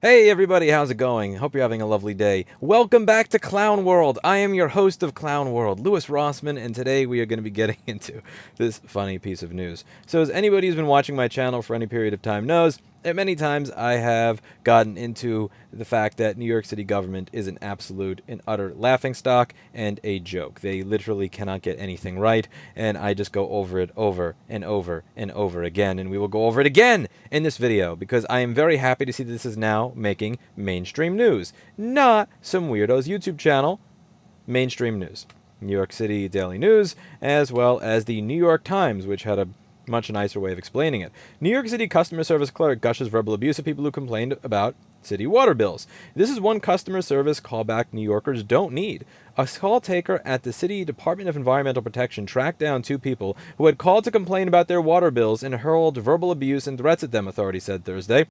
Hey everybody, how's it going? Hope you're having a lovely day. Welcome back to Clown World. I am your host of Clown World, Louis Rossman, and today we are going to be getting into this funny piece of news. So as anybody who's been watching my channel for any period of time knows, that many times I have gotten into the fact that New York City government is an absolute and utter laughingstock and a joke. They literally cannot get anything right, and I just go over it over and over and over again, and we will go over it again in this video because I am very happy to see that this is now making mainstream news, not some weirdo's YouTube channel. Mainstream news. New York City Daily News, as well as the New York Times, which had a much nicer way of explaining it. New York City customer service clerk gushes verbal abuse of people who complained about city water bills. This is one customer service callback New Yorkers don't need. A call taker at the City Department of Environmental Protection tracked down two people who had called to complain about their water bills and hurled verbal abuse and threats at them, authorities said Thursday.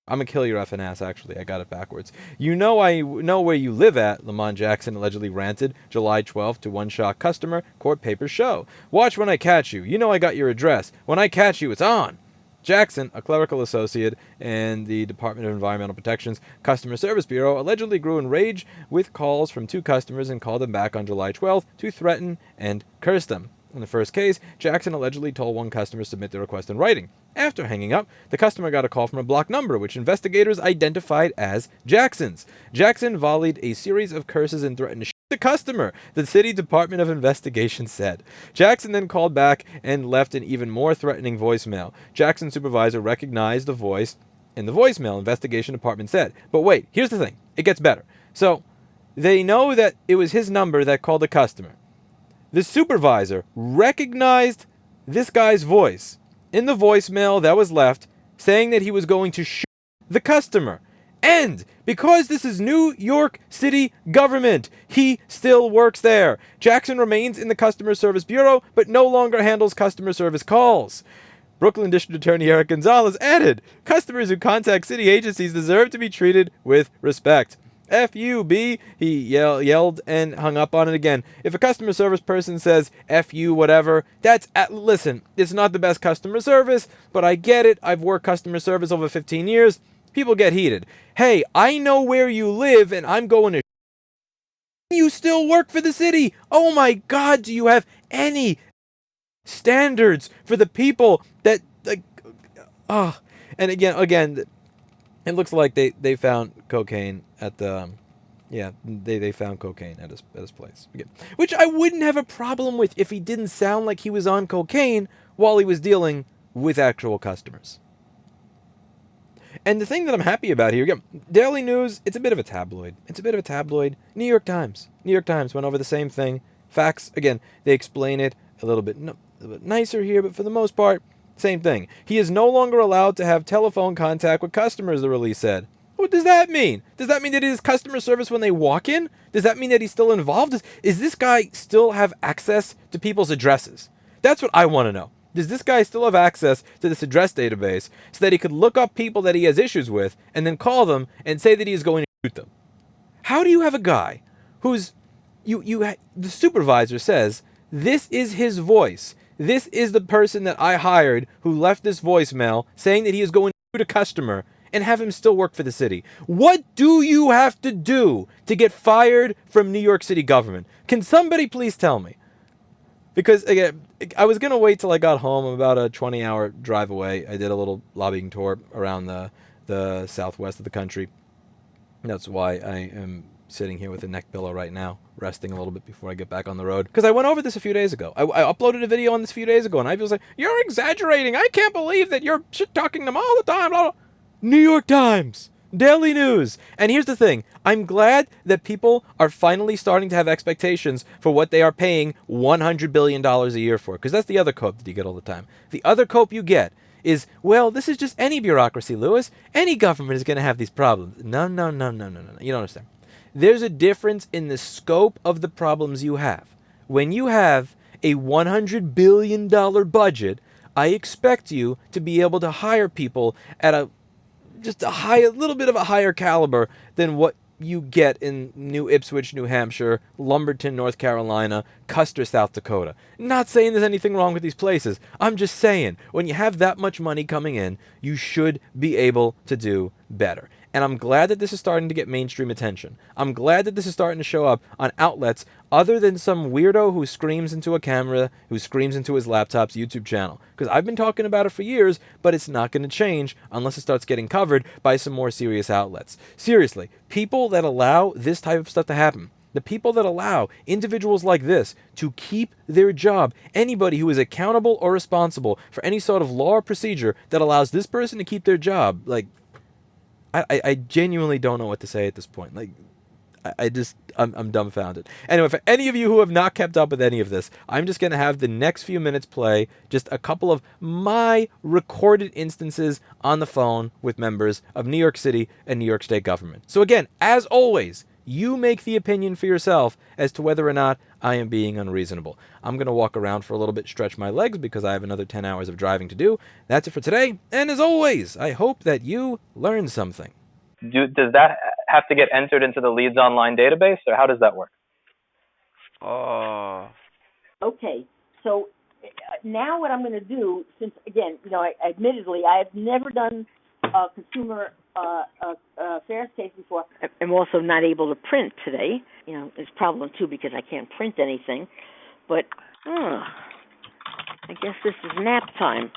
I'm gonna kill your effing ass, actually. I got it backwards. You know I know where you live at, Lamont Jackson allegedly ranted July 12th to one shocked customer, court papers show. Watch when I catch you. You know I got your address. When I catch you, it's on. Jackson, a clerical associate in the Department of Environmental Protection's Customer Service Bureau, allegedly grew enraged with calls from two customers and called them back on July 12th to threaten and curse them. In the first case, Jackson allegedly told one customer to submit the request in writing. After hanging up, the customer got a call from a blocked number, which investigators identified as Jackson's. Jackson volleyed a series of curses and threatened to shoot the customer, the City Department of Investigation said. Jackson then called back and left an even more threatening voicemail. Jackson's supervisor recognized the voice in the voicemail, investigation department said. But wait, here's the thing. It gets better. So, they know that it was his number that called the customer. The supervisor recognized this guy's voice in the voicemail that was left, saying that he was going to shoot the customer. And because this is New York City government, he still works there. Jackson remains in the Customer Service Bureau, but no longer handles customer service calls. Brooklyn District Attorney Eric Gonzalez added, customers who contact city agencies deserve to be treated with respect. F-U-B, he yelled and hung up on it again. If a customer service person says F-U whatever, listen, it's not the best customer service, but I get it. I've worked customer service over 15 years. People get heated. Hey, I know where you live and I'm going to you still work for the city. Oh my God, do you have any standards for the people that, like, and again, it looks like they found cocaine at the, they found cocaine at his place. Again, which I wouldn't have a problem with if he didn't sound like he was on cocaine while he was dealing with actual customers. And the thing that I'm happy about here, again, Daily News, it's a bit of a tabloid. New York Times. New York Times went over the same thing. Facts, again, they explain it a little bit nicer here, but for the most part, same thing. He is no longer allowed to have telephone contact with customers, the release said. What does that mean? Does that mean that it is customer service when they walk in? Does that mean that he's still involved? Is this guy still have access to people's addresses? That's what I want to know. Does this guy still have access to this address database so that he could look up people that he has issues with and then call them and say that he is going to shoot them? How do you have a guy who's, the supervisor says, this is his voice. This is the person that I hired who left this voicemail saying that he is going to shoot a customer, and have him still work for the city. What do you have to do to get fired from New York City government? Can somebody please tell me? Because, again, I was going to wait till I got home. I'm about a 20-hour drive away. I did a little lobbying tour around the southwest of the country. That's why I am sitting here with a neck pillow right now, resting a little bit before I get back on the road. Because I went over this a few days ago. I uploaded a video on this a few days ago, and I was like, you're exaggerating. I can't believe that you're shit-talking them all the time. Blah, blah. New York Times, Daily News. And here's the thing. I'm glad that people are finally starting to have expectations for what they are paying $100 billion a year for. Because that's the other cope that you get all the time. The other cope you get is, well, this is just any bureaucracy, Lewis. Any government is going to have these problems. No. You don't understand. There's a difference in the scope of the problems you have. When you have a $100 billion budget, I expect you to be able to hire people at a little bit of a higher caliber than what you get in New Ipswich, New Hampshire, Lumberton, North Carolina, Custer, South Dakota. Not saying there's anything wrong with these places. I'm just saying, when you have that much money coming in, you should be able to do better. And I'm glad that this is starting to get mainstream attention. I'm glad that this is starting to show up on outlets other than some weirdo who screams into a camera, who screams into his laptop's YouTube channel. Because I've been talking about it for years, but it's not going to change unless it starts getting covered by some more serious outlets. Seriously, people that allow this type of stuff to happen, the people that allow individuals like this to keep their job, anybody who is accountable or responsible for any sort of law or procedure that allows this person to keep their job, like, I genuinely don't know what to say at this point. Like, I'm dumbfounded. Anyway, for any of you who have not kept up with any of this, I'm just going to have the next few minutes play just a couple of my recorded instances on the phone with members of New York City and New York State government. So again, as always, you make the opinion for yourself as to whether or not I am being unreasonable. I'm going to walk around for a little bit, stretch my legs, because I have another 10 hours of driving to do. That's it for today. And as always, I hope that you learned something. Does that have to get entered into the Leads Online database, or how does that work? Okay, so now what I'm going to do, since again, admittedly, I have never done a consumer affairs case before. I'm also not able to print today. It's a problem too because I can't print anything. But I guess this is nap time.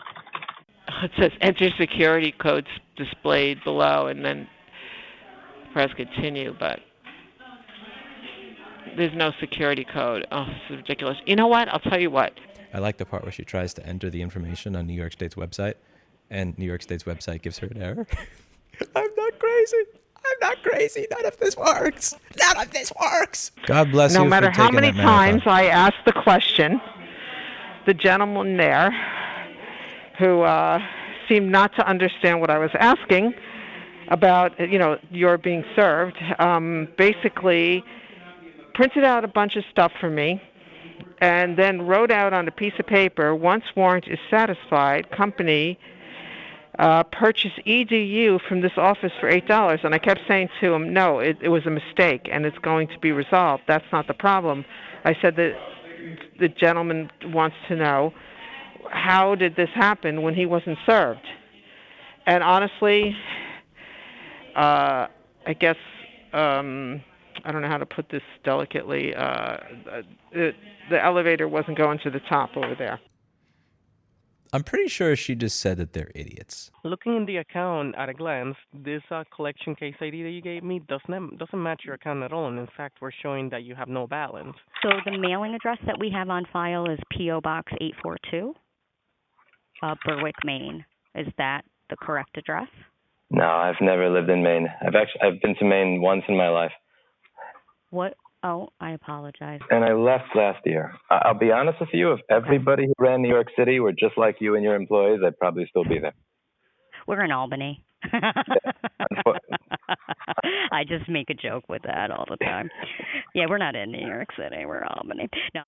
It says enter security codes displayed below, and then press continue, but there's no security code. Oh, this is ridiculous. You know what? I'll tell you what. I like the part where she tries to enter the information on New York State's website, and New York State's website gives her an error. I'm not crazy. None of this works. God bless you. No matter how many times I asked the question, the gentleman there, who seemed not to understand what I was asking about, you're being served, basically printed out a bunch of stuff for me and then wrote out on a piece of paper, once warrant is satisfied, company purchase EDU from this office for $8. And I kept saying to him, no, it was a mistake and it's going to be resolved. That's not the problem. I said that the gentleman wants to know, how did this happen when he wasn't served? And honestly, I guess, I don't know how to put this delicately, the elevator wasn't going to the top over there. I'm pretty sure she just said that they're idiots. Looking in the account at a glance, this collection case ID that you gave me doesn't match your account at all, and in fact, we're showing that you have no balance. So the mailing address that we have on file is P.O. Box 842, Berwick, Maine. Is that the correct address? No, I've never lived in Maine. I've been to Maine once in my life. What? Oh, I apologize. And I left last year. I'll be honest with you, if everybody who ran New York City were just like you and your employees, I'd probably still be there. We're in Albany. I just make a joke with that all the time. Yeah, we're not in New York City. We're Albany. No.